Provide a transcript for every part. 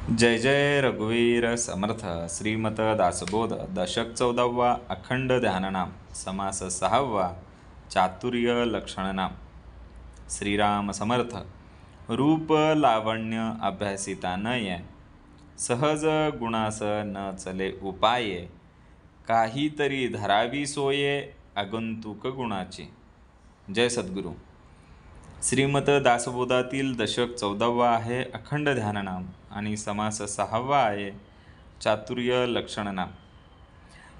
जय जय रघुवीर समर्थ श्रीमत दासबोध दशक 14वा अखंड ध्याननाम समास 6वा चातुर्य लक्षणनाम. श्रीराम समर्थ. रूप लावण्य अभ्यासिता नये, सहज गुणास न चले उपाये, काहीतरी धरावी सोये आगंतुक गुणाची. जय सद्गुरू. श्रीमत दासबोधातील दशक 14वा आहे अखंड ध्याननाम आणि समास 6वा आहे चातुर्य लक्षणनाम.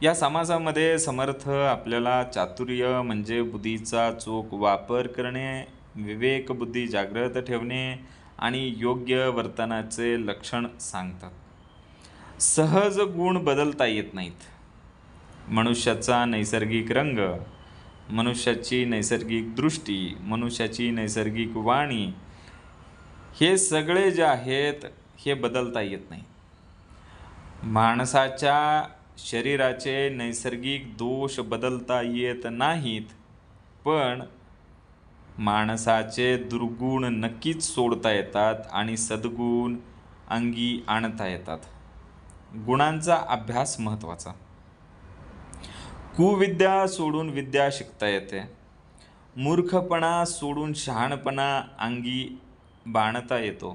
या समासामध्ये समर्थ आपल्याला चातुर्य म्हणजे बुद्धीचा चोख वापर करणे, विवेक बुद्धी जागृत ठेवणे आणि योग्य वर्तनाचे लक्षण सांगतात. सहज गुण बदलता येत नाहीत. मनुष्याचा नैसर्गिक रंग, मनुष्याची नैसर्गिक दृष्टी, मनुष्याची नैसर्गिक वाणी, हे सगळे जे आहेत हे बदलता येत नाही. माणसाच्या शरीराचे नैसर्गिक दोष बदलता येत नाहीत, पण माणसाचे दुर्गुण नक्कीच सोडता येतात आणि सद्गुण अंगी आणता येतात. गुणांचा अभ्यास महत्त्वाचा. कुविद्या सोडून विद्या शिकता येते. मूर्खपणा सोडून शहाणपणा अंगी बाणता येतो.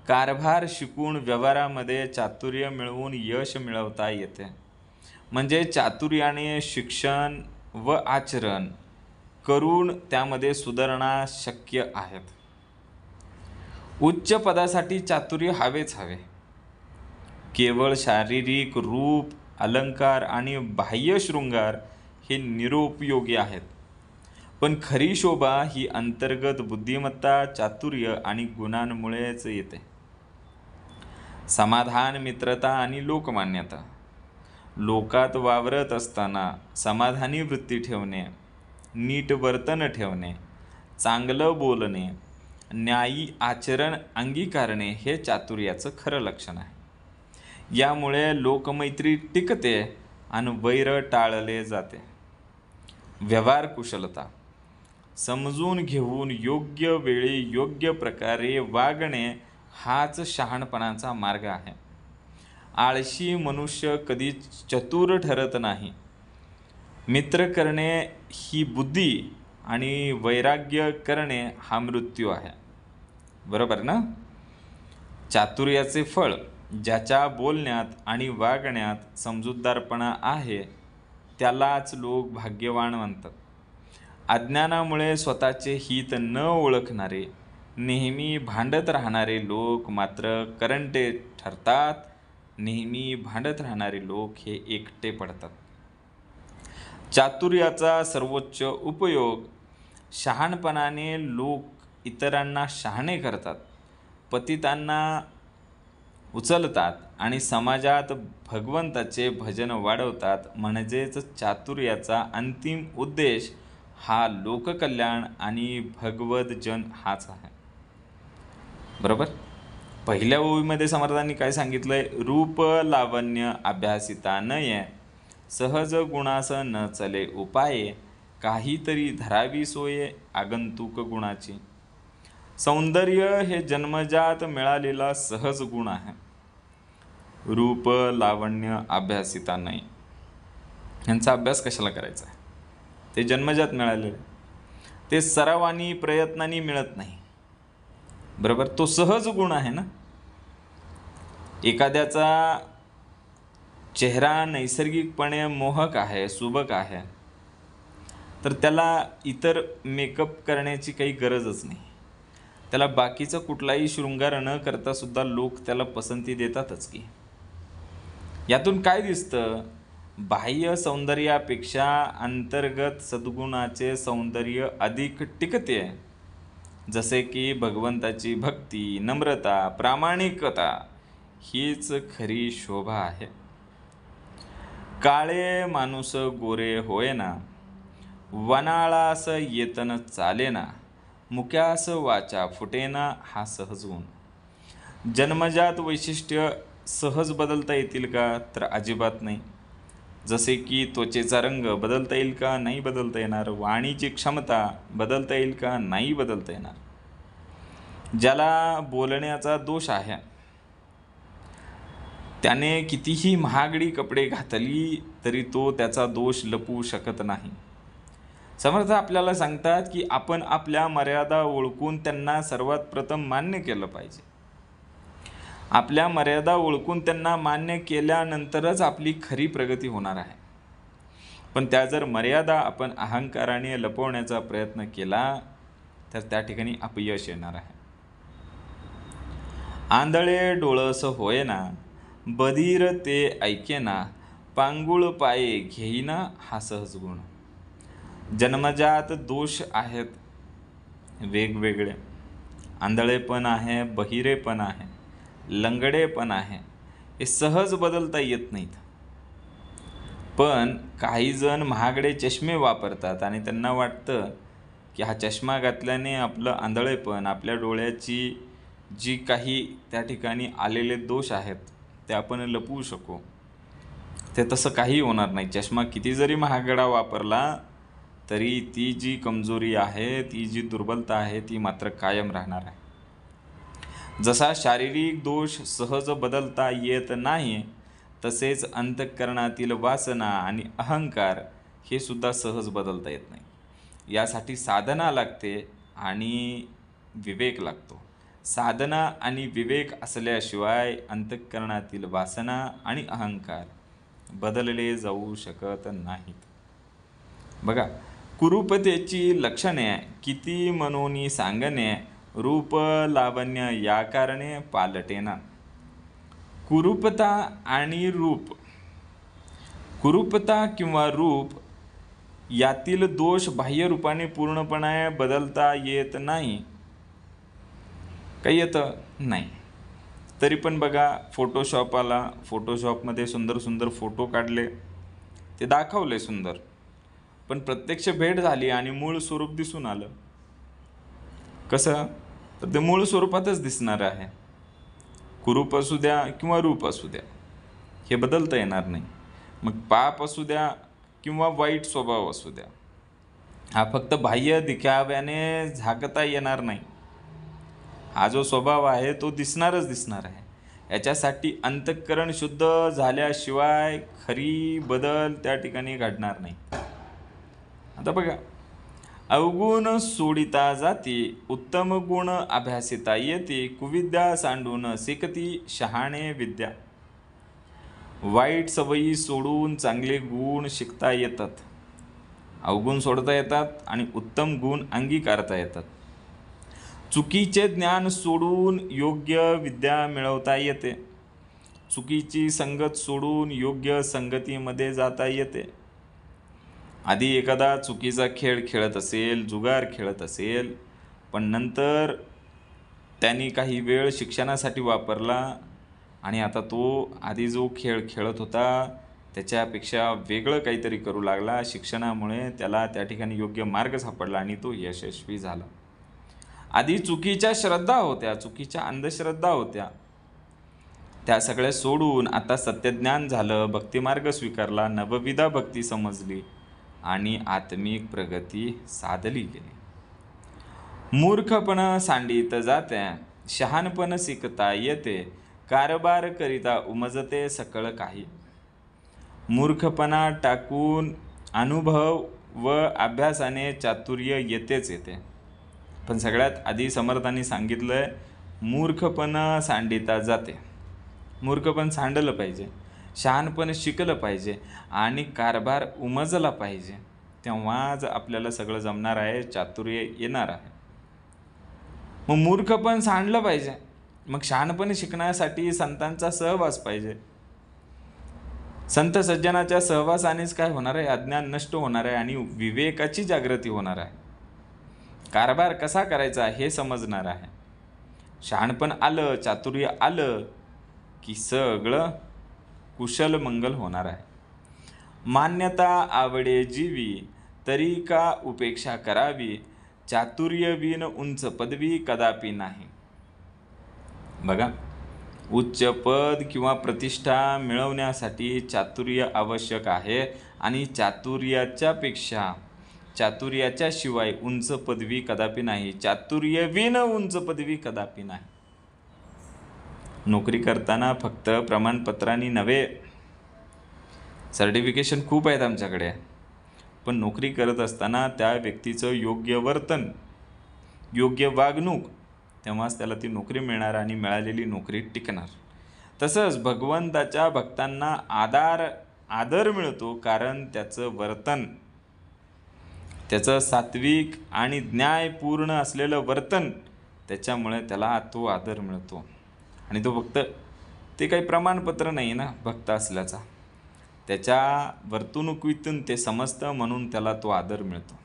कारभार शिकून व्यवहारामध्ये चातुर्य मिळवून यश मिळवता येते. म्हणजे चातुर्याने शिक्षण व आचरण करून त्यामध्ये सुधारणा शक्य आहेत. उच्च पदासाठी चातुर्य हवेच हवे. केवळ शारीरिक रूप, अलंकार आणि बाह्य शृंगार हे निरुपयोगी आहेत. पण खरी शोभा ही अंतर्गत बुद्धिमत्ता, चातुर्य आणि गुणांमुळेच येते. समाधान, मित्रता आणि लोकमान्यता. लोकात वावरत असताना समाधानी वृत्ती ठेवणे, नीट वर्तन ठेवणे, चांगलं बोलणे, न्यायी आचरण अंगीकारणे हे चातुर्याचं खरं लक्षण आहे. यामुळे लोकमैत्री टिकते आणि वैर टाळले जाते. व्यवहार कुशलता. समजून घेऊन योग्य वेळी योग्य प्रकारे वागणे हाच शहाणपणाचा मार्ग आहे. आळशी मनुष्य कधीच चतुर ठरत नाही. मित्र करणे ही बुद्धी आणि वैराग्य करणे हा मृत्यू आहे. बरोबर ना? चातुर्याचे फळ. ज्याच्या बोलण्यात आणि वागण्यात समजूतदारपणा आहे त्यालाच लोक भाग्यवान म्हणतात. अज्ञानामुळे स्वतःचे हित न ओळखणारे, नेहमी भांडत राहणारे लोक मात्र करंटे ठरतात. नेहमी भांडत राहणारे लोक हे एकटे पडतात. चातुर्याचा सर्वोच्च उपयोग. शहाणपणाने लोक इतरांना शहाणे करतात, पतितांना उचलतात आणि समाजात भगवंताचे भजन वाढवतात. म्हणजेच चातुर्याचा अंतिम उद्देश हा लोककल्याण आणि भगवद्जन हाच आहे. बरोबर. पहिल्या ओवीमध्ये समर्थांनी काय सांगितलंय? रूप लावण्य अभ्यासिता नये, सहज गुणास न चले उपाये, काहीतरी धरावी सोये आगंतुक गुणाची. सौंदर्य हे जन्मजात मिळालेला सहज गुण आहे. रूप लावण्य अभ्यासिता नाही, यांचा अभ्यास कशाला करायचा आहे? ते जन्मजात मिळालेले, ते सरावानी प्रयत्नांनी मिळत नाही. बरोबर. तो सहज गुण आहे ना. एखाद्याचा चेहरा नैसर्गिकपणे मोहक आहे, सुबक आहे, तर त्याला इतर मेकअप करण्याची काही गरजच नाही. त्याला बाकीचा कुठलाही शृंगार न करता सुद्धा लोक त्याला पसंती देतातच की. यातून काय दिसतं? बाह्य सौंदर्यापेक्षा अंतर्गत सद्गुणाचे सौंदर्य अधिक टिकते. जसे की भगवंताची भक्ती, नम्रता, प्रामाणिकता हीच खरी शोभा आहे. काळे माणूस गोरे होयना, वनाळास येतन चालेना, मुक्यास वाचा फुटेना हा सहज गुण. जन्मजात वैशिष्ट्य सहज बदलता येतील का? तर अजिबात नाही. जसे की त्वचेचा रंग बदलता येईल का? नाही बदलता येणार. वाणीची क्षमता बदलता येईल का? नाही बदलता येणार. ज्याला बोलण्याचा दोष आहे, त्याने कितीही महागडी कपडे घातली तरी तो त्याचा दोष लपवू शकत नाही. समर्थ आपल्याला सांगतात की आपण आपल्या मर्यादा ओळखून त्यांना सर्वात प्रथम मान्य केलं पाहिजे. आपल्या मर्यादा ओळखून त्यांना मान्य केल्यानंतरच आपली खरी प्रगती होणार आहे. पण त्या जर मर्यादा आपण अहंकाराने लपवण्याचा प्रयत्न केला तर त्या ठिकाणी अपयश येणार आहे. आंधळे डोळस होयना, बधीर ते ऐकेना, पांगुळ पाये घेईना हा सहज गुण. जन्मजात दोष आहेत वेगवेगळे. आंधळेपण आहे, बहिरेपण आहे, लंगडेपण आहे. हे सहज बदलता येत नाहीत. पण काही जण महागडे चष्मे वापरतात आणि त्यांना वाटतं की हा चष्मा घातल्याने आपलं आंधळेपण, आपल्या डोळ्याची जी काही त्या ठिकाणी आलेले दोष आहेत ते आपण लपवू शकू. ते तसं काही होणार नाही. चष्मा किती जरी महागडा वापरला तरी ती जी कमजोरी आहे, ती जी दुर्बलता आहे ती मात्र कायम राहणार आहे. जसा शारीरिक दोष सहज बदलता येत नाही, तसेच अंतःकरणातील वासना आणि अहंकार हे सुद्धा सहज बदलता येत नाही. यासाठी साधना लागते आणि विवेक लागतो. साधना आणि विवेक असल्याशिवाय अंतःकरणातील वासना आणि अहंकार बदलले जाऊ शकत नाहीत. बघा, कुरूपतेची लक्षणे किती मनोनी सांगणे, रूप लावण्य या कारणे पालटेना. कुरूपता आणि रूप, कुरूपता किंवा रूप यातील दोष बाह्य रूपाने पूर्णपणे बदलता येत नाही. काही येतं नाही. तरी पण बघा, फोटोशॉप आला, फोटोशॉपमध्ये सुंदर सुंदर फोटो काढले, ते दाखवले सुंदर, पण प्रत्यक्ष भेट झाली आणि मूळ स्वरूप दिसून आलं. कसं? तर ते मूळ स्वरूपातच दिसणार आहे. कुरूप असू द्या किंवा रूप असू द्या, हे बदलता येणार नाही. मग पाप असू द्या किंवा वाईट स्वभाव असू द्या, हा फक्त बाह्य दिखाव्याने झाकता येणार नाही. हा जो स्वभाव आहे तो दिसणारच दिसणार आहे. याच्यासाठी अंतःकरण शुद्ध झाल्याशिवाय खरी बदल त्या ठिकाणी घडणार नाही. आता बघा, अवगुण सोडिता जाती, उत्तम गुण अभ्यासिता येते, कुविद्या सांडून शिकती शहाणे विद्या. वाईट सवयी सोडून चांगले गुण शिकता येतात, अवगुण सोडता येतात आणि उत्तम गुण अंगीकारता येतात. चुकीचे ज्ञान सोडून योग्य विद्या मिळवता येते. चुकीची संगत सोडून योग्य संगतीमध्ये जाता येते. आधी एखादा चुकीचा खेळ खेळत असेल, जुगार खेळत असेल, पण नंतर त्यांनी काही वेळ शिक्षणासाठी वापरला आणि आता तो आधी जो खेळ खेळत होता त्याच्यापेक्षा वेगळं काहीतरी करू लागला. शिक्षणामुळे त्याला त्या ठिकाणी योग्य मार्ग सापडला आणि तो यशस्वी झाला. आधी चुकीच्या श्रद्धा होत्या, चुकीच्या अंधश्रद्धा होत्या, त्या सगळ्या सोडून आता सत्यज्ञान झालं, भक्तिमार्ग स्वीकारला, नवविधा भक्ती समजली आणि आत्मिक प्रगती साधली गेली. मूर्खपण सांडित जाते, शहाणपण शिकता येते, कारभार करिता उमजते सकळ काही. मूर्खपणा टाकून अनुभव व अभ्यासाने चातुर्य येतेच येते. पण सगळ्यात आधी समर्थांनी सांगितलंय, मूर्खपण सांडिता जाते. मूर्खपण सांडलं पाहिजे, शहाणपण शिकलं पाहिजे आणि कारभार उमजला पाहिजे. तेव्हाच आपल्याला सगळं जमणार आहे, चातुर्य येणार आहे. मग मूर्खपण सांडलं पाहिजे, मग शहाणपण शिकण्यासाठी संतांचा सहवास पाहिजे. संत सज्जनाच्या सहवासानेच काय होणार आहे? अज्ञान नष्ट होणार आहे आणि विवेकाची जागृती होणार आहे. कारभार कसा करायचा हे समजणार आहे. शहाणपण आलं, चातुर्य आलं की सगळं कुशल मंगल होणार आहे. मान्यता आवडे जीवी, तरी का उपेक्षा करावी, चातुर्य विन उंच पदवी कदापि नाही. बघा, उच्च पद किंवा प्रतिष्ठा मिळवण्यासाठी चातुर्य आवश्यक आहे आणि चातुर्याच्या शिवाय उंच पदवी कदापि नाही. चातुर्य विन उंच पदवी कदापि नाही. नोकरी करताना फक्त प्रमाणपत्रांनी नव्हे, सर्टिफिकेशन खूप आहेत आमच्याकडे, पण नोकरी करत असताना त्या व्यक्तीचं योग्य वर्तन, योग्य वागणूक, तेव्हाच त्याला ती नोकरी मिळणार आणि मिळालेली नोकरी टिकणार. तसंच भगवंताच्या भक्तांना आदर मिळतो, कारण त्याचं वर्तन, त्याचं सात्विक आणि न्यायपूर्ण असलेलं वर्तन, त्याच्यामुळे त्याला तो आदर मिळतो. आणि तो भक्त, ते काही प्रमाणपत्र नाही ना भक्त असल्याचा, त्याच्या वर्तणुकीतून ते समजतं, म्हणून त्याला तो आदर मिळतो.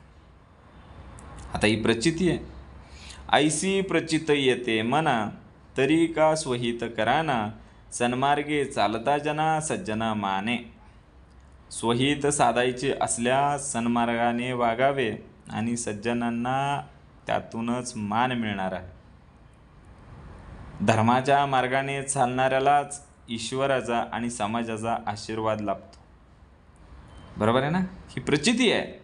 आता ही प्रचिती आहे. ऐसी प्रचित येते मना, तरी का स्वहित कराना, सन्मार्गे चालता जना सज्जना माने. स्वहित साधायचे असल्यास सन्मार्गाने वागावे आणि सज्जनांना त्यातूनच मान मिळणार आहे. धर्माच्या मार्गाने चालणाऱ्यालाच ईश्वराचा आणि समाजाचा आशीर्वाद लाभतो. बरोबर आहे ना? ही प्रचिती आहे.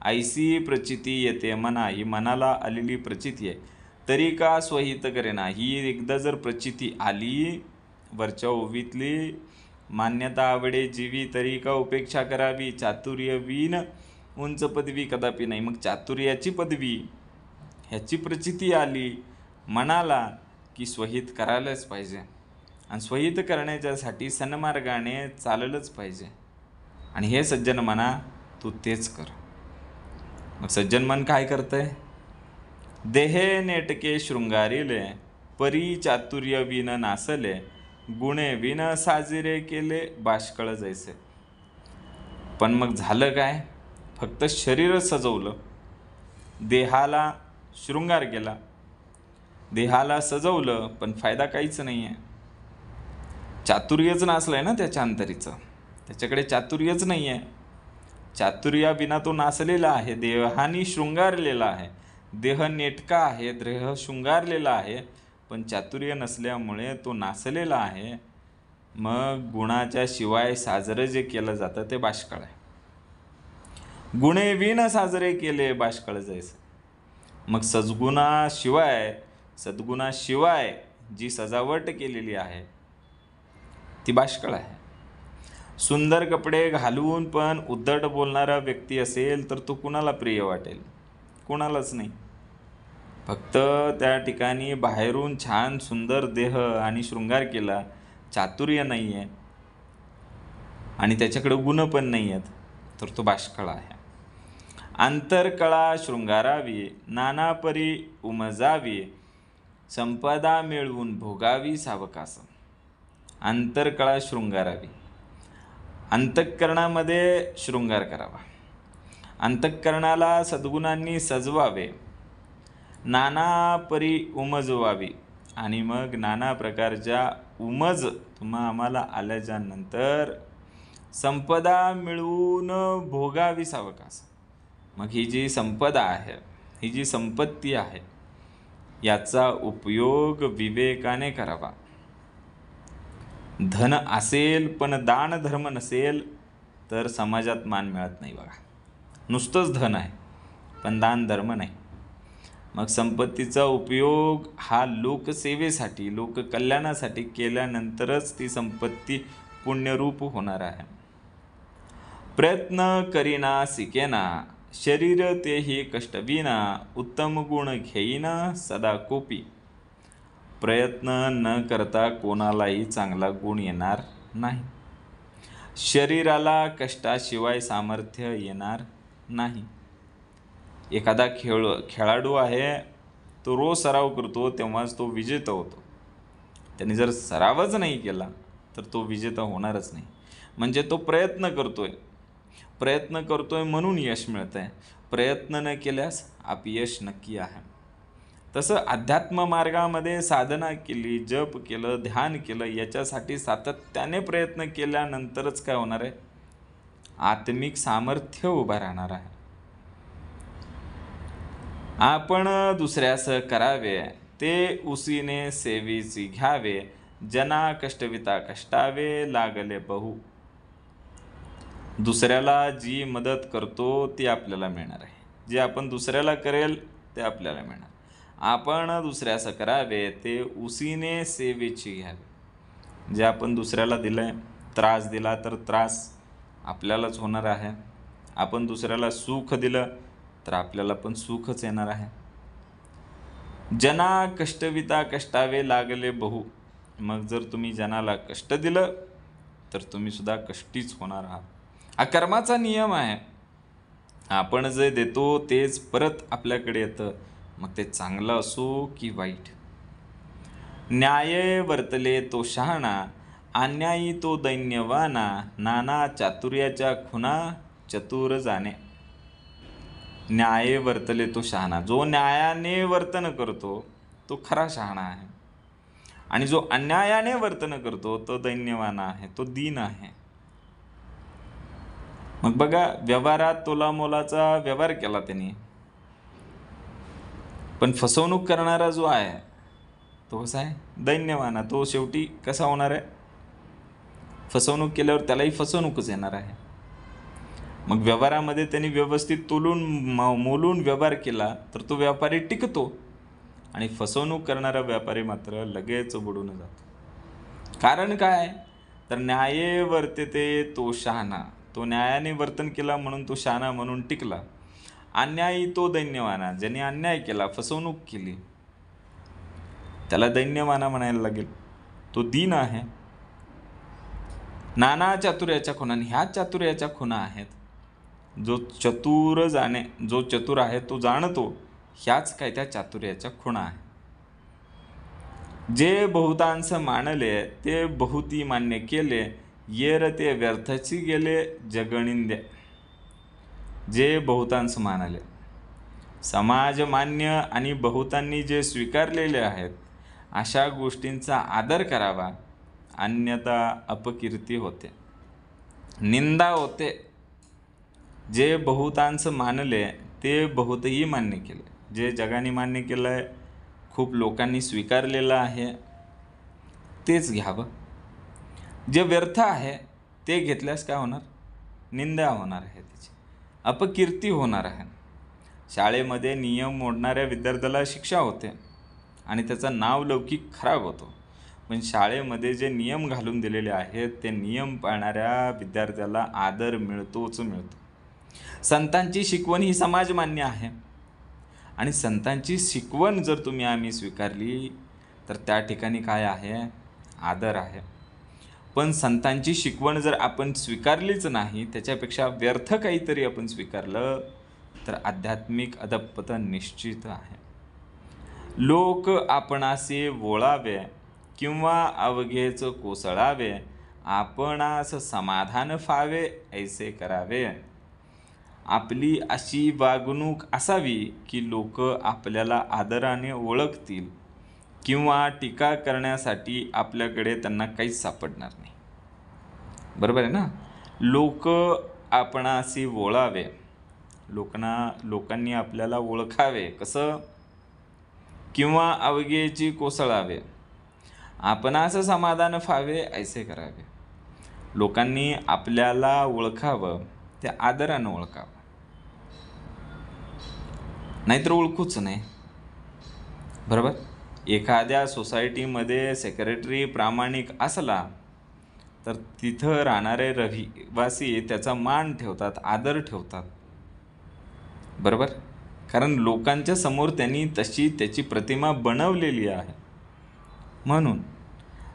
ऐसी प्रचिती येते मना, ही मनाला आलेली प्रचिती आहे. तरी का स्वहित करेना, ही एकदा जर प्रचिती आली वरच्या ओवीतली, मान्यता आवडे जीवी तरी का उपेक्षा करावी, चातुर्य विन उंच पदवी कदापि नाही. मग चातुर्याची पदवी ह्याची प्रचिती आली मनाला की स्वहित करायलाच पाहिजे, आणि स्वहित करण्याच्यासाठी सन्मार्गाने चाललंच पाहिजे. आणि हे सज्जन मना, तू तेच कर. मग सज्जन मन काय करतंय? देहे नेटके शृंगारिले, परी चातुर्य विन नासले, गुणे विन साजिरे केले बाष्कळ जैसे. पण मग झालं काय? फक्त शरीर सजवलं, देहाला शृंगार केला, देहाला सजवलं, पण फायदा काहीच नाही आहे. चातुर्यच नासलंय ना त्याच्या अंतरीचं, त्याच्याकडे चातुर्यच नाही आहे. चातुर्याविना तो नासलेला आहे, देहानी शृंगारलेला आहे, देह नेटका आहे, देह शृंगारलेला आहे, पण चातुर्य नसल्यामुळे तो नासलेला आहे. मग गुणाच्या शिवाय साजरं जे केलं जातं ते बाष्कळ आहे. गुणे विन साजरे केले बाष्कळ जैसे. मग सद्गुणाशिवाय जी सजावट केलेली आहे ती बाष्कळ आहे. सुंदर कपडे घालून पण उद्धट बोलणारा व्यक्ती असेल तर तो कुणाला प्रिय वाटेल? कुणालाच नाही. फक्त त्या ठिकाणी बाहेरून छान सुंदर देह आणि शृंगार केला, चातुर्य नाही आहे आणि त्याच्याकडे गुण पण नाही आहेत, तर तो बाष्कळ आहे. अंतरकळा शृंगारावी, नानापरी उमजावी, संपदा मिळवून भोगावी सावकास. अंतरकळा शृंगारावी, अंतःकरणामध्ये शृंगार करावा, अंतःकरणाला सद्गुणांनी सजवावे, नाना परी उमजवावी, आणि मग नाना प्रकारच्या उमज आम्हाला आल्याच्यानंतर संपदा मिळवून भोगावी सावकास. मग ही जी संपदा आहे, ही जी संपत्ती आहे, याचा उपयोग विवेकाने करावा. धन असेल पण दान धर्म नसेल तर समाजात मान मिळत नाही बघा. नुसतंच धन आहे पण दान धर्म नाही. मग संपत्तीचा उपयोग हा लोकसेवेसाठी, लोककल्याणासाठी केल्यानंतरच ती संपत्ती पुण्यरूप होणार आहे. प्रयत्न करीना सिकेना, शरीर तेही कष्टविना, उत्तम गुण घेईना सदा कोपी. प्रयत्न न करता कोणालाही चांगला गुण येणार नाही. शरीराला कष्टाशिवाय सामर्थ्य येणार नाही. एखादा खेळाडू आहे, तो रोज सराव करतो तेव्हाच तो विजेता होतो. त्याने जर सरावच नाही केला तर तो विजेता होणारच नाही. म्हणजे तो प्रयत्न करतोय म्हणून यश मिळतंय. प्रयत्न न केल्यास अपयश नक्की आहे. तसं अध्यात्म मार्गामध्ये साधना केली, जप केलं, ध्यान केलं, याच्यासाठी सातत्याने प्रयत्न केल्यानंतरच काय होणार आहे? आत्मिक सामर्थ्य उभा राहणार आहे. आपण दुसऱ्यास करावे ते उसीने सेवीची घ्यावे, जना कष्टविता कष्टावे लागले बहु. दुसऱ्याला जी मदत करतो ती आपल्याला मिळणार आहे. जे आपण दुसऱ्याला करेल ते आपल्याला मिळणार. आपण दुसऱ्यास करावे ते उसीने सेवेची घ्यावे. जे आपण दुसऱ्याला दिलंय, त्रास दिला तर त्रास आपल्यालाच होणार आहे. आपण दुसऱ्याला सुख दिलं तर आपल्याला पण सुखच येणार आहे. जना कष्टविता कष्टावे लागले बहु. मग जर तुम्ही जनाला कष्ट दिलं तर तुम्ही सुद्धा कष्टीच होणार आहात. हा कर्माचा नियम आहे. आपण जे देतो तेच परत आपल्याकडे येतं, मग ते चांगलं असो की वाईट. न्याय वर्तले तो शहाणा, अन्यायी तो दैन्यवाना, नाना चातुर्याच्या खुना चतुर जाणे. न्याय वर्तले तो शहाणा, जो न्यायाने वर्तन करतो तो खरा शहाणा आहे. आणि जो अन्यायाने वर्तन करतो तो दैन्यवान आहे, तो दीन आहे. मग बघा, व्यवहारात तोलामोलाचा व्यवहार केला त्यांनी, पण फसवणूक करणारा जो आहे तो कसा आहे? दैन्यवान. तो शेवटी कसा होणार आहे? फसवणूक केल्यावर त्यालाही फसवणूकच येणार आहे. मग व्यवहारामध्ये त्यांनी व्यवस्थित तोलून मोलून व्यवहार केला तर तो व्यापारी टिकतो, आणि फसवणूक करणारा व्यापारी मात्र लगेच बुडून जातो. कारण काय? तर न्याये वर्तते तो शहाणा. तो न्यायाने वर्तन केला म्हणून तो शहाणा म्हणून टिकला. अन्यायी तो दैन्यवाना, ज्याने अन्याय केला, फसवणूक केली, त्याला दैन्यवाना म्हणायला लागेल. तो दीन आहे. नाना चातुर्याच्या खुणा, ह्या चातुर्याच्या खुणा आहेत. जो चतुर जाणे, जो चतुर आहे तो जाणतो ह्याच काय त्या चातुर्याच्या खुणा आहे. जे बहुतांश मानले ते बहुती मान्य केले, येर ते व्यर्थची गेले जगणिंदे. जे बहुतांश मानले, समाज मान्य आणि बहुतांनी जे स्वीकारलेले आहेत अशा गोष्टींचा आदर करावा, अन्यथा अपकीर्ती होते, निंदा होते. जे बहुतांश मानले ते बहुतही मान्य केले. जे जगाने मान्य केलं आहे, खूप लोकांनी स्वीकारलेलं आहे, तेच घ्यावं. जे व्यर्थ आहे ते घेतल्यास काय होणार? निंदा होणार आहे, त्याची अपकीर्ती होणार आहे. शाळेमध्ये नियम मोडणाऱ्या विद्यार्थ्याला शिक्षा होते आणि त्याचं नाव लौकिक खराब होतो. पण शाळेमध्ये जे नियम घालून दिलेले आहेत ते नियम पाळणाऱ्या विद्यार्थ्याला आदर मिळतोच मिळतो. संतांची शिकवण ही समाजमान्य आहे, आणि संतांची शिकवण जर आम्ही स्वीकारली तर त्या ठिकाणी काय आहे? आदर आहे. पण संतांची शिकवण जर आपण स्वीकारलीच नाही, त्याच्यापेक्षा व्यर्थ काहीतरी आपण स्वीकारलं तर आध्यात्मिक अधःपतन निश्चित आहे. लोक आपणासे वोळावे किंवा अवघेच कोसळावे, आपणास समाधान फावे ऐसे करावे. आपली अशी वागणूक असावी की लोक आपल्याला आदराने ओळखतील, किंवा टीका करण्यासाठी आपल्याकडे त्यांना काहीच सापडणार नाही. बरोबर आहे ना? लोक आपणाशी वोळावे, लोकांनी आपल्याला ओळखावे. कसं? किंवा अवघेची कोसळावे, आपणास समाधान फावे ऐसे करावे. लोकांनी आपल्याला ओळखावं, ते आदरानं ओळखावं, नाहीतर ओळखूच नाही. बरोबर? एखाद्या सोसायटीमध्ये सेक्रेटरी प्रामाणिक असला तर तिथं राहणारे रहिवासी त्याचा मान ठेवतात, आदर ठेवतात. बरोबर? कारण लोकांच्या समोर त्यांनी तशी त्याची प्रतिमा बनवलेली आहे. म्हणून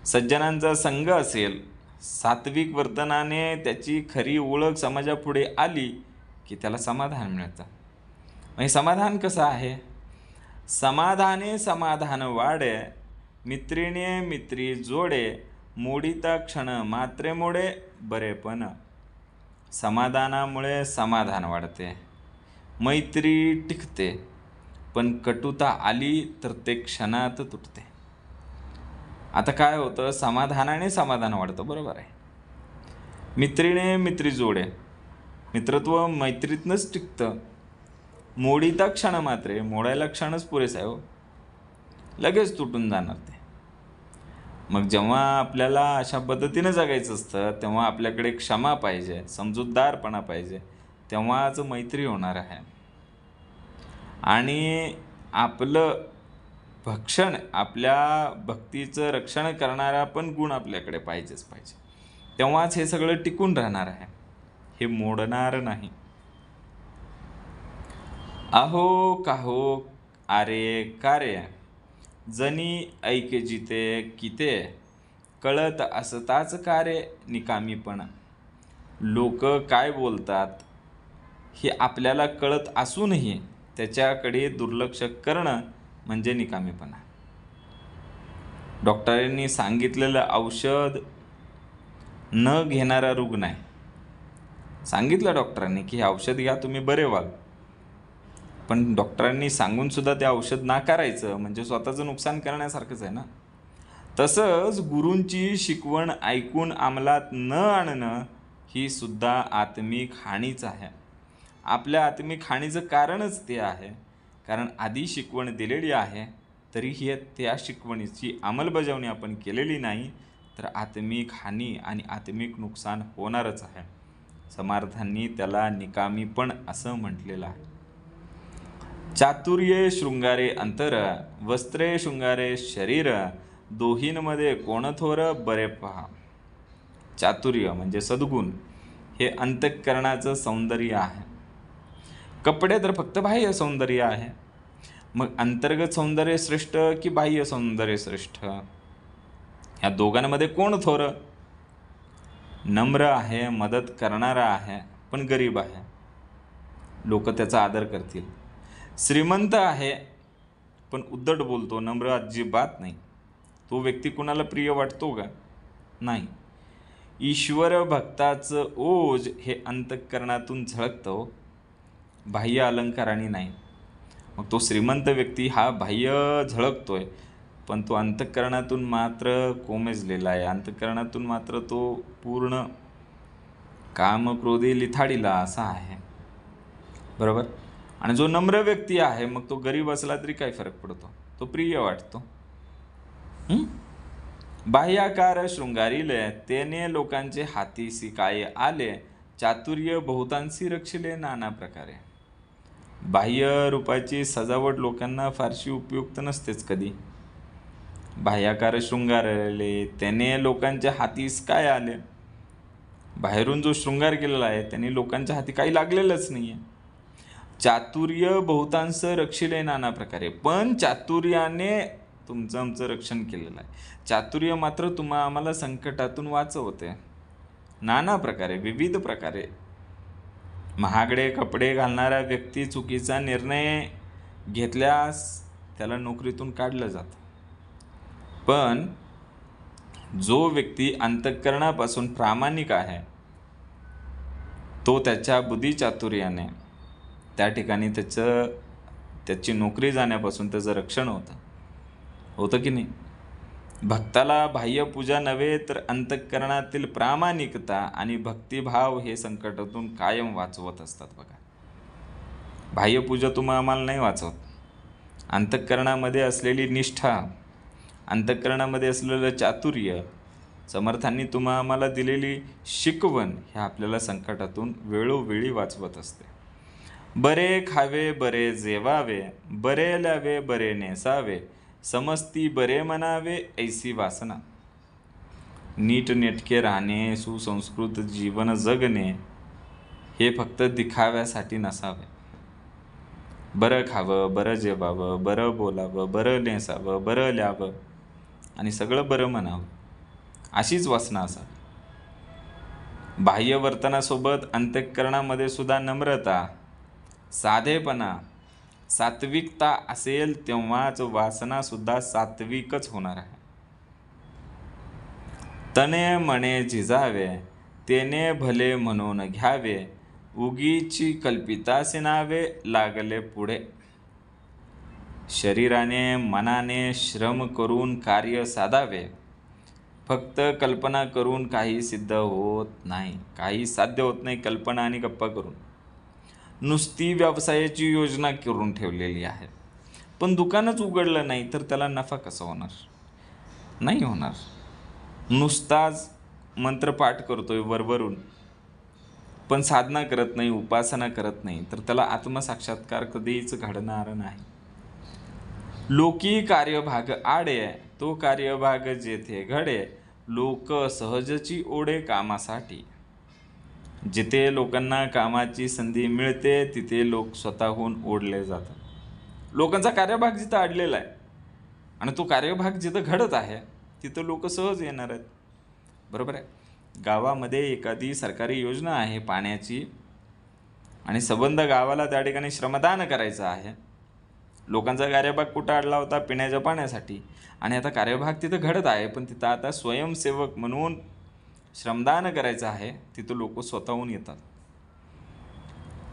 सज्जनांचा संघ असेल, सात्विक वर्तनाने त्याची खरी ओळख समाजापुढे आली की त्याला समाधान मिळतं. म्हणजे समाधान कसं आहे? समाधाने समाधान वाढे, मित्रीने मित्री जोडे, मोडिता क्षण मात्रे मोडे बरेपण. समाधानामुळे समाधान वाढते, मैत्री टिकते, पण कटुता आली तर ते क्षणात तुटते. आता काय होतं? समाधानाने समाधान वाढतं, बरोबर आहे. मित्रीने मित्री जोडे, मित्रत्व मैत्रीतनंच टिकतं. मोडिता क्षण मात्रे, मोडायला क्षणच पुरेसा आहे हो, लगेच तुटून जाणार ते. मग जेव्हा आपल्याला अशा पद्धतीनं जगायचं असतं तेव्हा आपल्याकडे क्षमा पाहिजे, समजूतदारपणा पाहिजे, तेव्हाच मैत्री होणार आहे. आणि आपलं भक्षण, आपल्या भक्तीचं रक्षण करणारा पण गुण आपल्याकडे पाहिजेच पाहिजे. तेव्हाच हे सगळं टिकून राहणार आहे, हे मोडणार नाही. अहो काहो आरे कार्य, जनी ऐके जिते किते, कळत असताच कार्य निकामीपणा. लोक काय बोलतात हे आपल्याला कळत असूनही त्याच्याकडे दुर्लक्ष करणं म्हणजे निकामीपणा. डॉक्टरांनी सांगितलेलं औषध न घेणारा रुग्ण आहे. सांगितलं डॉक्टरांनी की हे औषध घ्या तुम्ही बरे व्हाल, पण डॉक्टरांनी सांगून सुद्धा ते औषध नाकारायचं म्हणजे स्वतःचं नुकसान करण्यासारखंच आहे ना. तसंच गुरूंची शिकवण ऐकून अंमलात न आणणं ही सुद्धा आत्मिक हानीच आहे. आपल्या आत्मिक हानीचं कारणच ते आहे, कारण आधी शिकवण दिलेली आहे तरीही त्या शिकवणीची अंमलबजावणी आपण केलेली नाही, तर आत्मिक हानी आणि आत्मिक नुकसान होणारच आहे. समर्थांनी त्याला निकामीपण असं म्हटलेलं आहे. चातुर्ये शृंगारे अंतर, वस्त्रे शृंगारे शरीर, दोहींमध्ये कोण थोर बरे पहा. चातुर्य म्हणजे सद्गुण, हे अंतःकरणाचं सौंदर्य आहे. कपडे तर फक्त बाह्य सौंदर्य आहे. मग अंतर्गत सौंदर्य श्रेष्ठ की बाह्य सौंदर्य श्रेष्ठ? ह्या दोघांमध्ये कोण थोर? नम्र आहे, मदत करणारा आहे, पण गरीब आहे, लोक त्याचा आदर करतील. श्रीमंत आहे पण उद्धट बोलतो, नम्र अजिबात नाही, तो व्यक्ती कुणाला प्रिय वाटतो का? नाही. ईश्वर भक्ताचं ओज हे अंतःकरणातून झळकतं, बाह्य अलंकाराने नाही. मग तो श्रीमंत व्यक्ती हा बाह्य झळकतोय, पण तो अंतःकरणातून मात्र कोमेजलेला आहे, अंतःकरणातून मात्र तो पूर्ण काम क्रोधी लिथाडीला असा आहे. बरोबर. आणि जो नम्र व्यक्ती आहे, मग तो गरीब असला तरी काय फरक पडतो, तो प्रिय वाटतो. बाह्याकार शृंगारिले, तेने लोकांचे हातीसी काय आले, चातुर्य बहुतांशी रक्षिले नाना प्रकारे. बाह्य रूपाची सजावट लोकांना फारशी उपयुक्त नसतेच कधी. बाह्याकार शृंगारले, त्याने लोकांच्या हातीस काय आले, बाहेरून जो शृंगार केलेला आहे त्याने लोकांच्या हाती काही लागलेलंच नाहीये. चातुर्य बहुतांश रक्षिले नाना प्रकारे, पण चातुर्याने तुमचं आमचं रक्षण केलेलं आहे. चातुर्य मात्र आम्हाला संकटातून वाचवते नाना प्रकारे, विविध प्रकारे. महागडे कपडे घालणारा व्यक्ती चुकीचा निर्णय घेतल्यास त्याला नोकरीतून काढलं जातं, पण जो व्यक्ती अंतःकरणापासून प्रामाणिक आहे तो त्याच्या बुद्धिचातुर्याने त्या ठिकाणी त्याची नोकरी जाण्यापासून त्याचं रक्षण होतं की नाही. भक्ताला बाह्यपूजा नव्हे तर अंतःकरणातील प्रामाणिकता आणि भक्तिभाव हे संकटातून कायम वाचवत असतात. बघा, बाह्यपूजा आम्हाला नाही वाचवत, अंतःकरणामध्ये असलेली निष्ठा, अंतःकरणामध्ये असलेलं चातुर्य, समर्थांनी आम्हाला दिलेली शिकवण हे आपल्याला संकटातून वेळोवेळी वाचवत असते. बरे खावे बरे जेवावे, बरे ल्यावे बरे नेसावे, समस्ती बरे म्हणावे ऐसी वासना. नीटनेटके राहणे, सुसंस्कृत जीवन जगणे हे फक्त दिखाव्यासाठी नसावे. बरं खावं, बरं जेवावं, बरं बोलावं, बरं नेसावं, बरं ल्यावं आणि सगळं बरं म्हणावं, अशीच वासना असावी. बाह्य वर्तनासोबत अंतःकरणामध्ये सुद्धा नम्रता, साधेपणा, सात्विकता असेल तेव्हाच वासना सुद्धा सात्विकच होणार आहे. तने मने झिजावे, तेने भले म्हणून घ्यावे, उगीची कल्पितासी नावे लागले पुढे. शरीराने मनाने श्रम करून कार्य साधावे, फक्त कल्पना करून काही सिद्ध होत नाही, काही साध्य होत नाही कल्पना आणि गप्पा करून. नुसती व्यवसायाची योजना करून ठेवलेली आहे, पण दुकानच उघडलं नाही तर त्याला नफा कसा होणार? नाही होणार. नुसताच मंत्रपाठ करतोय वरवरून, पण साधना करत नाही, उपासना करत नाही, तर त्याला आत्मसाक्षात्कार कधीच घडणार नाही. लोकी कार्यभाग आडे, तो कार्यभाग जेथे घडे, लोक सहजची ओढे कामासाठी. जिथे लोकांना कामाची संधी मिळते तिथे लोक स्वतःहून ओढले जातात. लोकांचा कार्यभाग जिथं अडलेला आहे आणि तो कार्यभाग जिथं घडत आहे तिथं लोक सहज येणार आहेत. बरोबर आहे. गावामध्ये एखादी सरकारी योजना आहे पाण्याची आणि संबंध गावाला त्या ठिकाणी श्रमदान करायचं आहे. लोकांचा कार्यभाग कुठं अडला होता? पिण्याच्या पाण्यासाठी. आणि आता कार्यभाग तिथं घडत आहे, पण तिथं आता स्वयंसेवक म्हणून श्रमदान करायचं आहे, तिथं लोक स्वतःहून येतात.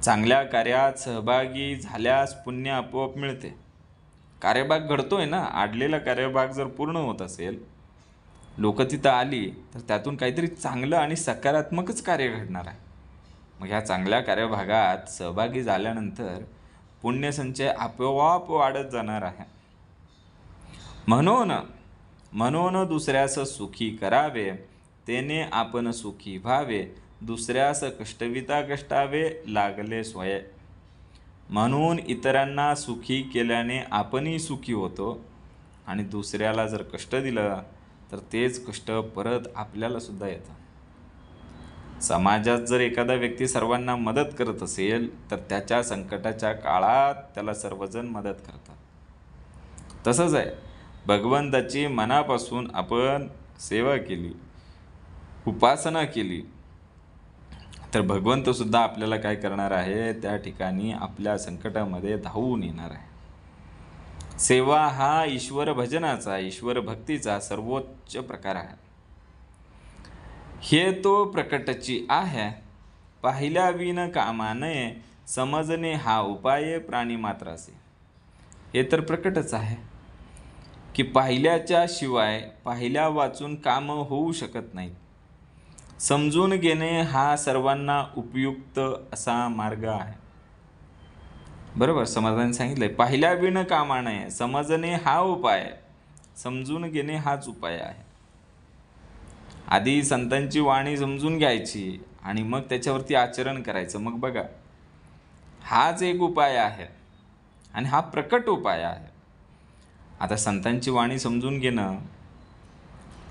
चांगल्या कार्यात सहभागी झाल्यास पुण्य आपोआप मिळते. कार्यभाग घडतोय ना, अडलेला कार्यभाग जर पूर्ण होत असेल, लोक तिथं आली तर त्यातून काहीतरी चांगलं आणि सकारात्मकच कार्य घडणार आहे. मग ह्या चांगल्या कार्यभागात सहभागी झाल्यानंतर पुण्यसंचय आपोआप वाढत जाणार आहे. म्हणून दुसऱ्यास सुखी करावे, तेने आपण सुखी व्हावे. दुसऱ्यास कष्टविता कष्टावे, लागले स्वय. म्हणून इतरांना सुखी केल्याने आपणही सुखी होतो आणि दुसऱ्याला जर कष्ट दिलं तर तेच कष्ट परत आपल्याला सुद्धा येतं. समाजात जर एखादा व्यक्ती सर्वांना मदत करत असेल तर त्याच्या संकटाच्या काळात त्याला सर्वजण मदत करतात. तसंच आहे, भगवंताची मनापासून आपण सेवा केली, उपासना केली तर भगवंतसुद्धा आपल्याला काय करणार आहे? त्या ठिकाणी आपल्या संकटामध्ये धावून येणार आहे. सेवा हा ईश्वर भजनाचा, ईश्वर भक्तीचा सर्वोच्च प्रकार आहे. हे तो प्रकटची आहे, पाहिल्या विन कामा नये, समजणे हा उपाय प्राणी मात्रासे. हे तर प्रकटच आहे की पाहिल्याच्या शिवाय, पाहिल्या वाचून काम होऊ शकत नाहीत. समजून घेणे हा सर्वांना उपयुक्त असा मार्ग आहे. बरोबर, समर्थांनी सांगितलंय पाहिल्या विन कामा नये, समजणे हा उपाय, समजून घेणे हाच उपाय आहे. आधी संतांची वाणी समजून घ्यायची आणि मग त्याच्यावरती आचरण करायचं. मग बघा, हाच एक उपाय आहे आणि हा प्रकट उपाय आहे. आता संतांची वाणी समजून घेणं,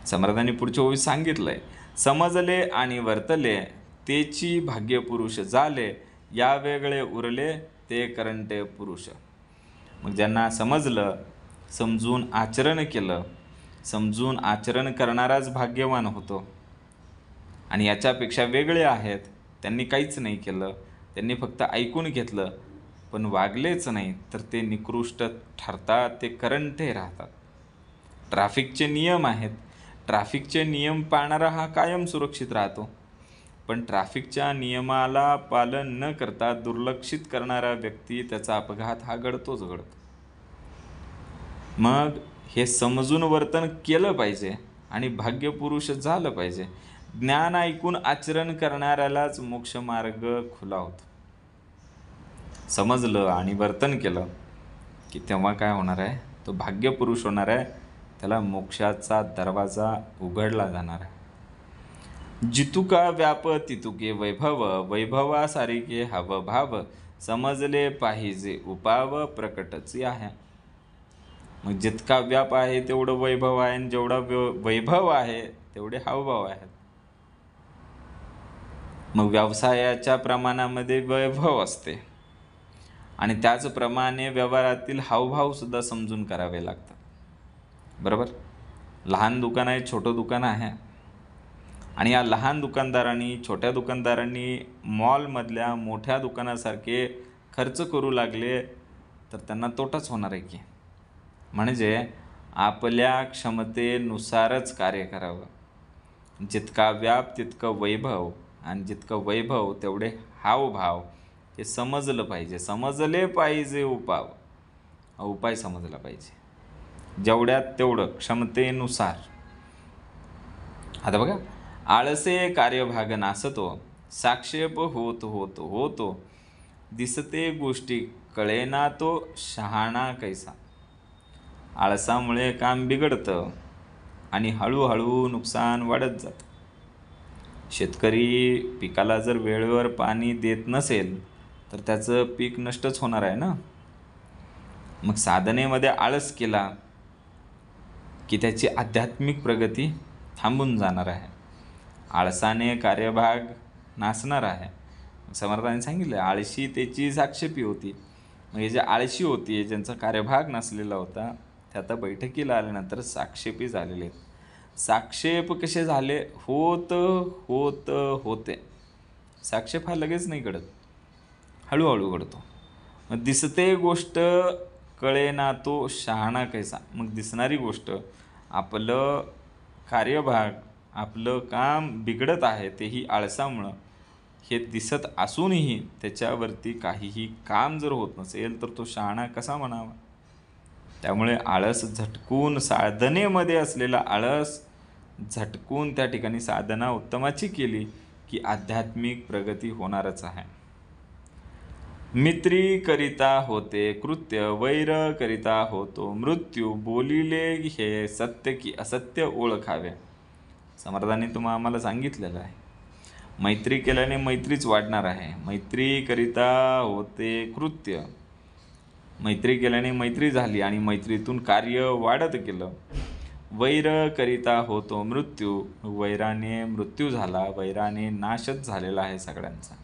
समर्थांनी पुढच्या ओळीत सांगितलंय, समजले आणि वर्तले तेची भाग्यपुरुष झाले, या वेगळे उरले ते करंटे पुरुष. मग ज्यांना समजलं, समजून आचरण केलं, समजून आचरण करणाराच भाग्यवान होतो. आणि याच्यापेक्षा वेगळे आहेत, त्यांनी काहीच नाही केलं, त्यांनी फक्त ऐकून घेतलं पण वागलेच नाही, तर ते निकृष्ट ठरतात, ते करंटे राहतात. ट्रॅफिकचे नियम आहेत, ट्रॅफिकचे नियम पाळणारा हा कायम सुरक्षित राहतो. पण ट्रॅफिकच्या नियमाला पालन न करता दुर्लक्षित करणारा व्यक्ती, त्याचा अपघात हा घडतोच घडतो. मग हे समजून वर्तन केलं पाहिजे आणि भाग्यपुरुष झालं पाहिजे. ज्ञान ऐकून आचरण करणाऱ्यालाच मोक्ष मार्ग खुला होतो. समजलं आणि वर्तन केलं की तेव्हा काय होणार आहे? तो भाग्यपुरुष होणार आहे, त्याला मोक्षाचा दरवाजा उघडला जाणार आहे. जितुका व्याप तितुके वैभव, वैभवासारिखे हव भाव, समजले पाहिजे उपाव प्रकटची आहे. मग जितका व्याप आहे तेवढं वैभव आहे आणि जेवढा वैभव आहे तेवढे हावभाव आहेत. मग व्यवसायाच्या प्रमाणामध्ये वैभव असते आणि त्याचप्रमाणे व्यवहारातील हावभाव सुद्धा समजून करावे लागतात. बरोबर, लहान दुकान आहे, छोटं दुकान आहे आणि या लहान दुकानदारांनी, छोट्या दुकानदारांनी मॉलमधल्या मोठ्या दुकानासारखे खर्च करू लागले तर त्यांना तोटाच होणार आहे की. म्हणजे आपल्या क्षमतेनुसारच कार्य करावं. जितका व्याप तितकं वैभव आणि जितकं वैभव तेवढे हावभाव, हे समजलं पाहिजे. समजले पाहिजे उपाव, हा उपाय समजला पाहिजे जेवढ्यात तेवढं क्षमतेनुसार. आता बघा, आळसे कार्यभाग नासतो, साक्षेप होत होत होतो, दिसते गोष्टी कळेना तो शहाणा कैसा. आळसामुळे काम बिघडतं आणि हळूहळू नुकसान वाढत जातं. शेतकरी पिकाला जर वेळेवर पाणी देत नसेल तर त्याचं पीक नष्टच होणार आहे ना. मग साधनेमध्ये आळस केला की त्याची आध्यात्मिक प्रगती थांबून जाणार आहे. आळसाने कार्यभाग नासणार आहे. समर्थांनी सांगितलं आळशी त्याची साक्षेपी होती. मग हे जे आळशी होती, ज्यांचा कार्यभाग नसलेला होता, ते आता बैठकीला आल्यानंतर साक्षेपी झालेले आहेत. साक्षेप कसे झाले? होते. साक्षेप हा लगेच नाही घडत, हळूहळू घडतो. मग दिसते गोष्ट कळे ना तो शहाणा कैसा. मग दिसणारी गोष्ट, आपलं कार्यभाग, आपलं काम बिघडत आहे, तेही आळसामुळं. हे दिसत असूनही त्याच्यावरती काहीही काम जर होत नसेल तर तो शहाणा कसा म्हणावा. त्यामुळे आळस झटकून, साधनेमध्ये असलेला आळस झटकून त्या ठिकाणी साधना उत्तमाची केली की आध्यात्मिक प्रगती होणारच आहे. मित्री करिता होते कृत्य, वैर करिता होतो मृत्यू. बोलिले हे सत्य की असत्य ओळखावे. समर्थांनी आम्हाला सांगितलेलं आहे, मैत्री केल्याने मैत्रीच वाढणार आहे. मैत्री करिता होते कृत्य, मैत्री केल्याने मैत्री झाली आणि मैत्रीतून कार्य वाढत गेलं. वैर करिता होतो मृत्यू, वैराने मृत्यू झाला, वैराने नाशच झालेला आहे सगळ्यांचा.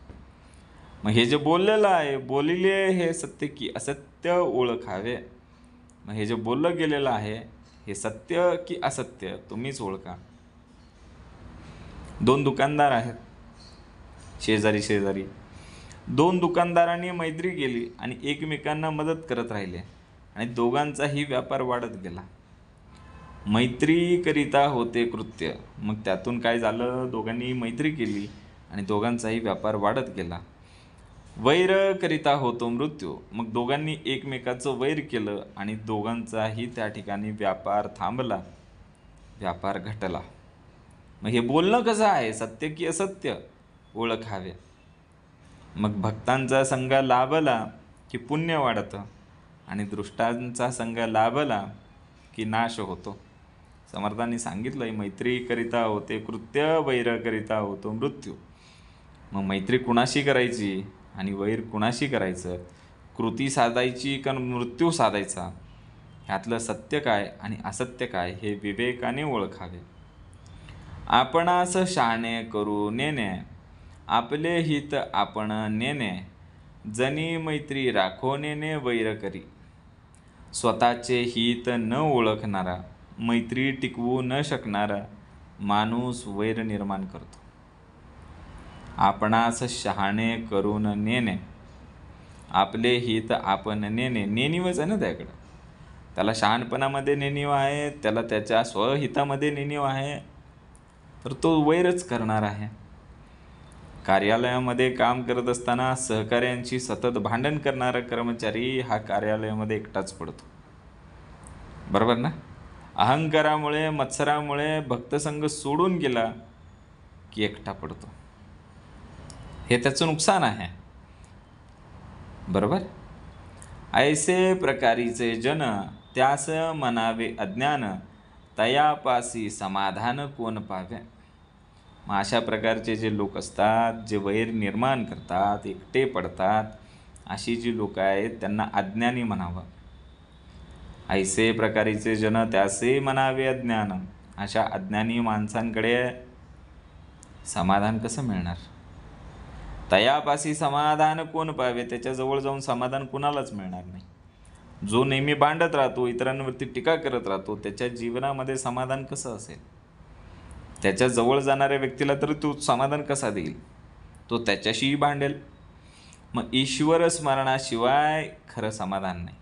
मग हे जे बोललेलं आहे, बोलिले हे सत्य की असत्य ओळखावे. मग हे जे बोललं गेलेलं आहे, हे सत्य की असत्य तुम्हीच ओळखा. दोन दुकानदार आहेत, शेजारी. दोन दुकानदारांनी मैत्री केली आणि एकमेकांना मदत करत राहिले आणि दोघांचाही व्यापार वाढत गेला. मैत्री करिता होते कृत्य, मग त्यातून काय झालं? दोघांनी मैत्री केली आणि दोघांचाही व्यापार वाढत गेला. वैर करिता होतो मृत्यू, मग दोघांनी एकमेकाचं वैर केलं आणि दोघांचाही त्या ठिकाणी व्यापार थांबला, व्यापार घटला. मग हे बोलणं कसं आहे? सत्य की असत्य ओळखावे. मग भक्तांचा संग लाभला की पुण्य वाढतं आणि दृष्टांचा संग लाभला की नाश होतो. समर्थांनी सांगितलंय मैत्री करिता होते कृत्य, वैर करिता होतो मृत्यू. मग मैत्री कुणाशी करायची आणि वैर कुणाशी करायचं? कृती साधायची का मृत्यू साधायचा? ह्यातलं सत्य काय आणि असत्य काय हे विवेकाने ओळखावे. आपणास शहाणे करू नेणे, आपले हित आपण नेणे. जनी मैत्री राखो नेणे वैर करी. स्वतःचे हित न ओळखणारा, मैत्री टिकवू न शकणारा माणूस वैर निर्माण करतो. आपणास शहाणे करून नेणे, आपले हित आपण नेणे. नेणीवच आहे ना त्याकडं. त्याला शहाणपणामध्ये नेणीव आहे, त्याला त्याच्या स्वहितामध्ये नेणीव आहे, तर तो वैरच करणार आहे. कार्यालयामध्ये काम करत असताना सहकाऱ्यांची सतत भांडण करणारा कर्मचारी हा कार्यालयामध्ये एकटाच पडतो. बरोबर ना? अहंकारामुळे, मत्सरामुळे भक्तसंग सोडून गेला की एकटा पडतो. हे त्याचं नुकसान आहे. बरोबर? ऐसे प्रकारीचे जन, त्यास म्हणावे अज्ञान. तयापासी समाधान कोण पावे. मग अशा प्रकारचे जे लोक असतात, जे वैर निर्माण करतात, एकटे पडतात, अशी जी लोक आहेत त्यांना अज्ञानी म्हणावं. ऐसे प्रकारीचे जन, त्यासे म्हणावे अज्ञान. अशा अज्ञानी माणसांकडे समाधान कसं मिळणार? तयापासी समाधान कोण पावे. त्याच्याजवळ जाऊन समाधान कुणालाच मिळणार नाही. जो नेहमी भांडत राहतो, इतरांवरती टीका करत राहतो, त्याच्या जीवनामध्ये समाधान कसं असेल? त्याच्या जवळ जाणाऱ्या व्यक्तीला तर तो समाधान कसा देईल? तो त्याच्याशीही भांडेल. मग ईश्वर स्मरणाशिवाय खरं समाधान नाही.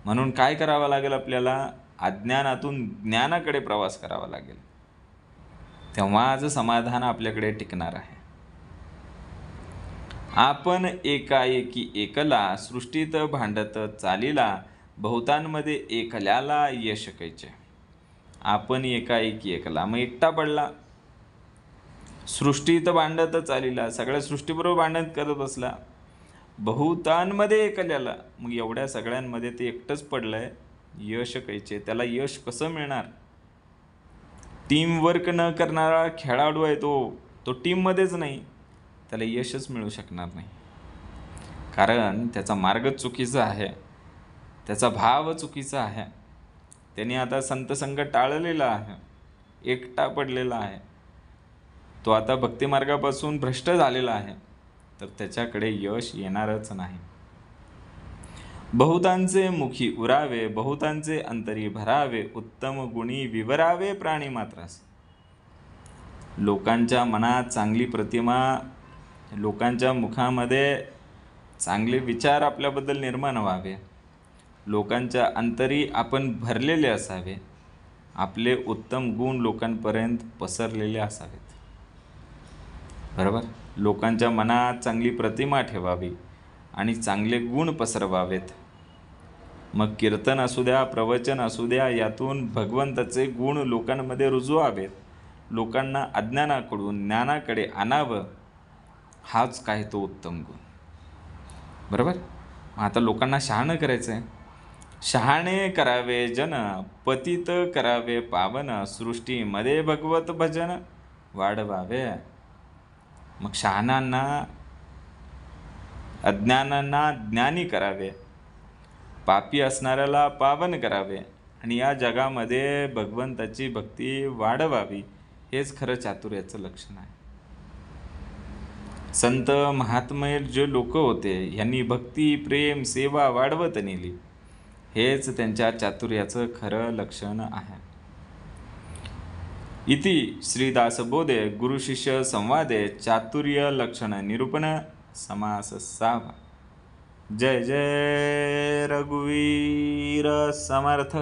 म्हणून काय करावं लागेल आपल्याला? अज्ञानातून ज्ञानाकडे प्रवास करावा लागेल. तेव्हाच समाधान आपल्याकडे टिकणार आहे. आपण एकाएकी एकला, सृष्टीत भांडत चालीला. बहुतांमध्ये एकल्याला यश कैचे. आपण एकाएकी एकला, मग एकटा पडला. सृष्टीत भांडत चालीला, सगळ्या सृष्टीबरोबर भांडण करत बसला. बहुतांमध्ये एकल्याला, मग एवढ्या सगळ्यांमध्ये ते एकटंच पडलंय. यश कैचे, त्याला यश कसं मिळणार? टीमवर्क न करणारा खेळाडू आहे तो टीममध्येच नाही, त्याला यशच मिळू शकणार नाही. कारण त्याचा मार्ग चुकीचा आहे. त्याचा भाव चुकीचा आहे, त्यांनी आता संतसंग टाळलेला आहे, एकटा पडलेला आहे, तो आता भक्तिमार्गापासून भ्रष्ट झालेला आहे, तर त्याच्याकडे यश येणारच नाही. बहुतांचे मुखी उरावे, बहुतांचे अंतरी भरावे, उत्तम गुणी विवरावे प्राणी मात्रास. लोकांच्या मनात चांगली प्रतिमा, लोकांच्या मुखामध्ये चांगले विचार आपल्याबद्दल निर्माण व्हावे, लोकांच्या अंतरी आपण भरलेले असावे, आपले उत्तम गुण लोकांपर्यंत पसरलेले असावेत. बरोबर. लोकांच्या मनात चांगली प्रतिमा ठेवावी आणि चांगले गुण पसरवावेत. मग कीर्तन असू द्या, प्रवचन असू द्या, यातून भगवंताचे गुण लोकांमध्ये रुजवावेत, लोकांना अज्ञानाकडून ज्ञानाकडे आणावं. हाच काय तो उत्तम गुण. बरोबर. आता लोकांना शहाणं करायचं आहे. शहाणे करावे जन, पतित करावे पावन, सृष्टीमध्ये भगवत भजन वाढवावे. मग शहाणांना, अज्ञानांना ज्ञानी करावे, पापी असणाऱ्याला पावन करावे आणि या जगामध्ये भगवंताची भक्ती वाढवावी. हेच खरं चातुर्याचं लक्षण आहे. संत महात्मे जे लोक होते, यांनी भक्ती, प्रेम, सेवा वाढवत नेली. हेच त्यांच्या चातुर्याचं खरं लक्षण आहे. इति श्रीदासबोधे गुरुशिष्य संवादे चातुर्य लक्षण निरूपण समास 6. जय जय रघुवीर समर्थ.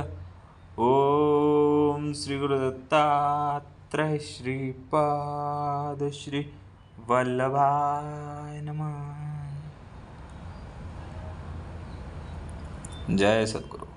ओम श्री गुरुदत्तात्रय श्रीपाद श्री वल्लभाय नमः. जय सद्गुरु.